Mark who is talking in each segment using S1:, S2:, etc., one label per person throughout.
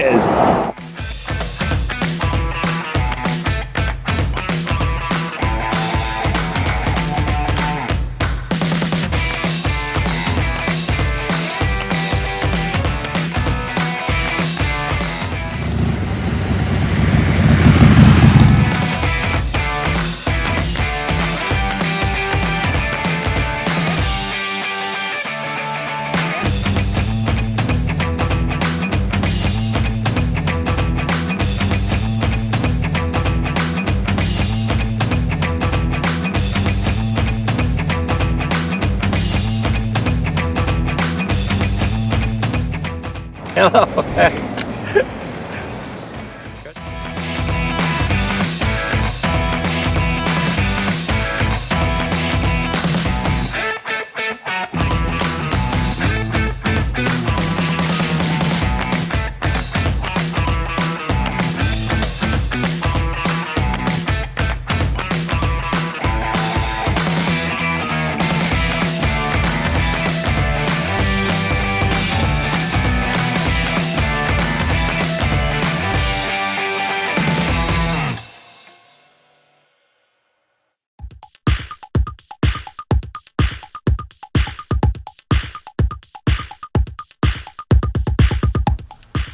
S1: is. Hello.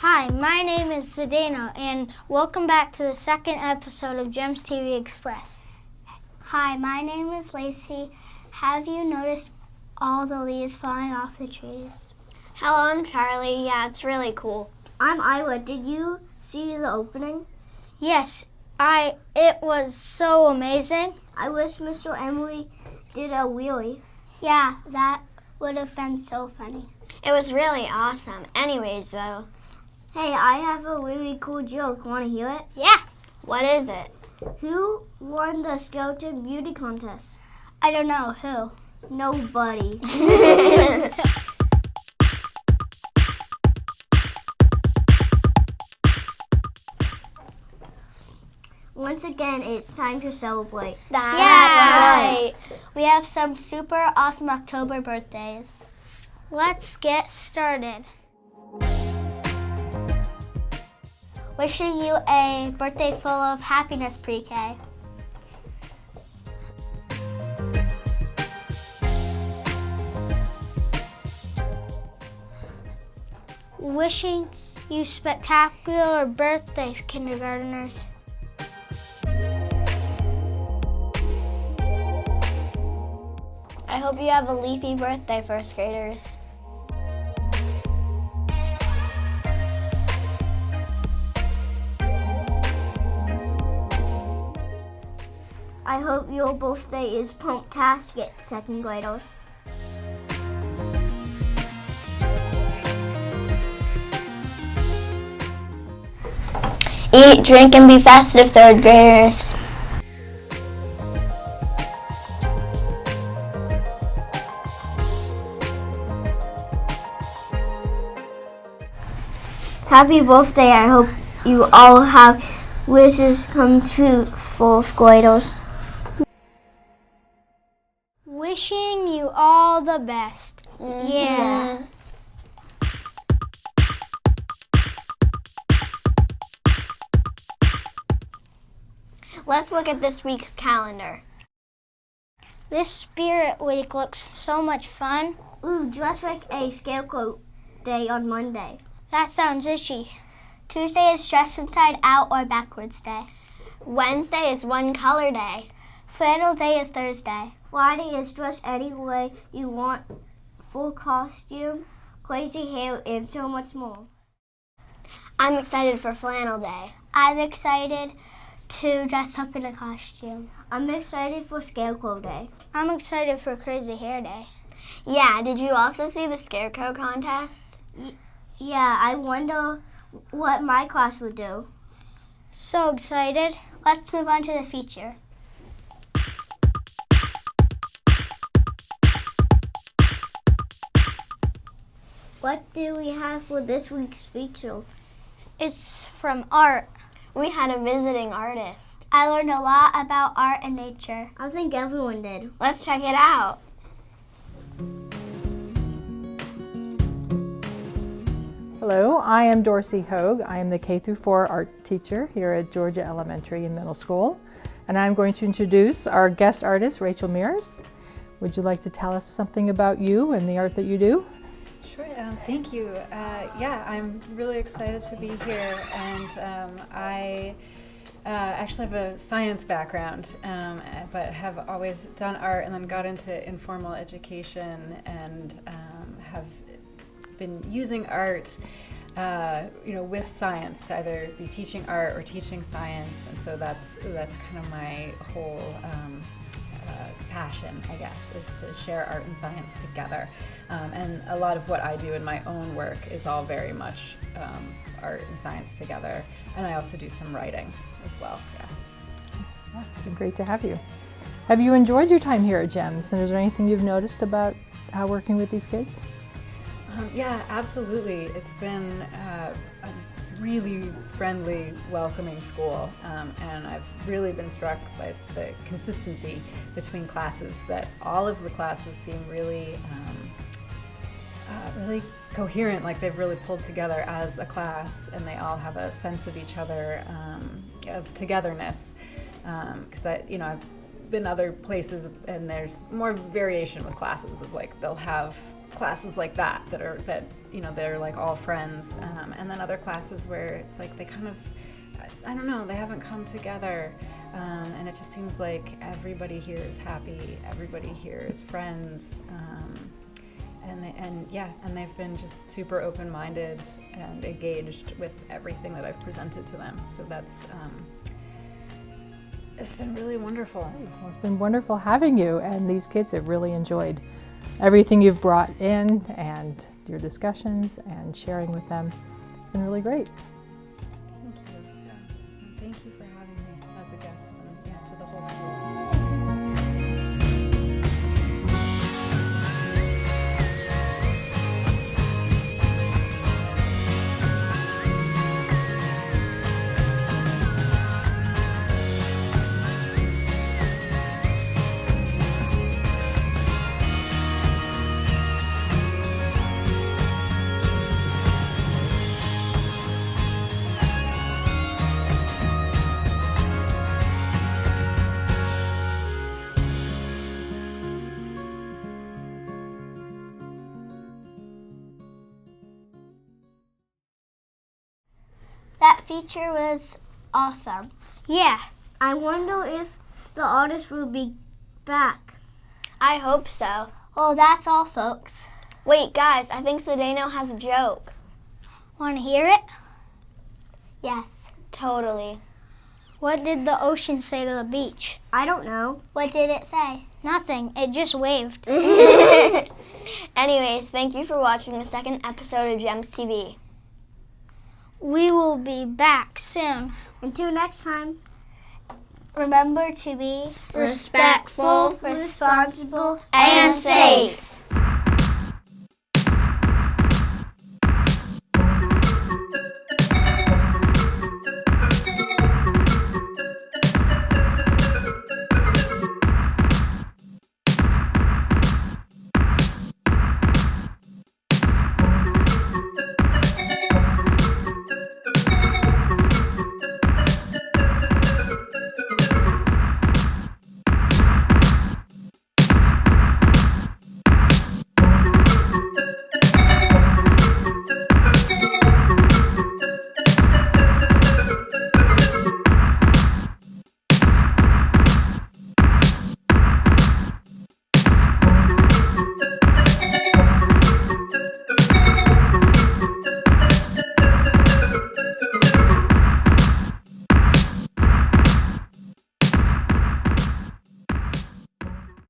S2: Hi, my name is Zdeno, and welcome back to the second episode of Gems TV Express.
S3: Hi, my name is Lacey. Have you noticed all the leaves falling off the trees?
S4: Hello, I'm Charlie. Yeah, it's really cool.
S5: I'm Iowa. Did you see the opening?
S2: Yes, it was so amazing.
S5: I wish Mr. Emery did a wheelie.
S3: Yeah, that would have been so funny.
S4: It was really awesome. Anyways, though.
S5: Hey, I have a really cool joke. Want to hear it?
S4: Yeah. What is it?
S5: Who won the skeleton beauty contest?
S3: I don't know. Who?
S5: Nobody. Once again, it's time to celebrate.
S4: That's
S3: right. We have some super awesome October birthdays.
S2: Let's get started.
S3: Wishing you a birthday full of happiness, Pre-K.
S2: Wishing you spectacular birthdays, kindergartners.
S4: I hope you have a leafy birthday, first graders.
S5: I hope your birthday is pumptastic, second graders.
S4: Eat, drink, and be festive, third graders.
S5: Happy birthday. I hope you all have wishes come true, fourth graders.
S2: Wishing you all the best. Yeah.
S4: Let's look at this week's calendar.
S2: This Spirit Week looks so much fun.
S5: Ooh, dress like a scarecrow day on Monday.
S2: That sounds itchy.
S3: Tuesday is dress inside out or backwards day.
S4: Wednesday is one color day.
S3: Flannel day is Thursday.
S5: Friday is dress any way you want, full costume, crazy hair, and so much more.
S4: I'm excited for flannel day.
S3: I'm excited to dress up in a costume.
S5: I'm excited for Scarecrow Day.
S2: I'm excited for Crazy Hair Day.
S4: Yeah, did you also see the scarecrow contest?
S5: Yeah, I wonder what my class would do.
S2: So excited.
S3: Let's move on to the feature.
S5: What do we have for this week's feature?
S2: It's from art.
S4: We had a visiting artist.
S3: I learned a lot about art and nature.
S5: I think everyone did.
S4: Let's check it out.
S6: Hello, I am Dorsey Hogg. I am the K-4 art teacher here at Georgia Elementary and Middle School. And I'm going to introduce our guest artist, Rachel Mirrus. Would you like to tell us something about you and the art that you do?
S7: Sure, thank you. Yeah, I'm really excited to be here, and I actually have a science background, but have always done art and then got into informal education and have been using art with science to either be teaching art or teaching science, and so that's kind of my whole passion, I guess, is to share art and science together. And a lot of what I do in my own work is all very much art and science together, and I also do some writing as well.
S6: Yeah, it's been great to have you. Have you enjoyed your time here at GEMS, and is there anything you've noticed about how working with these kids?
S7: Yeah, absolutely. It's been a really friendly, welcoming school, and I've really been struck by the consistency between classes, that all of the classes seem really really coherent, like they've really pulled together as a class, and they all have a sense of each other, of togetherness, because I've been other places and there's more variation with classes of, like, they'll have classes like that they're like all friends, and then other classes where it's like they kind of, I don't know, they haven't come together, and it just seems like everybody here is happy, everybody here is friends, and they've been just super open-minded and engaged with everything that I've presented to them. So that's it's been really wonderful.
S6: Well, it's been wonderful having you, and these kids have really enjoyed everything you've brought in and your discussions and sharing with them. It's been really great.
S7: Thank you. Yeah. And thank you for having me as a guest, and to the whole school.
S3: That feature was awesome.
S2: Yeah.
S5: I wonder if the artist will be back.
S4: I hope so.
S3: Well, that's all, folks.
S4: Wait, guys, I think Zdeno has a joke.
S2: Want to hear it?
S3: Yes.
S4: Totally.
S2: What did the ocean say to the beach?
S5: I don't know.
S3: What did it say?
S2: Nothing. It just waved.
S4: Anyways, thank you for watching the second episode of GEMS TV.
S2: We will be back soon.
S5: Until next time.
S3: Remember to be
S4: Respectful,
S3: responsible,
S4: and safe.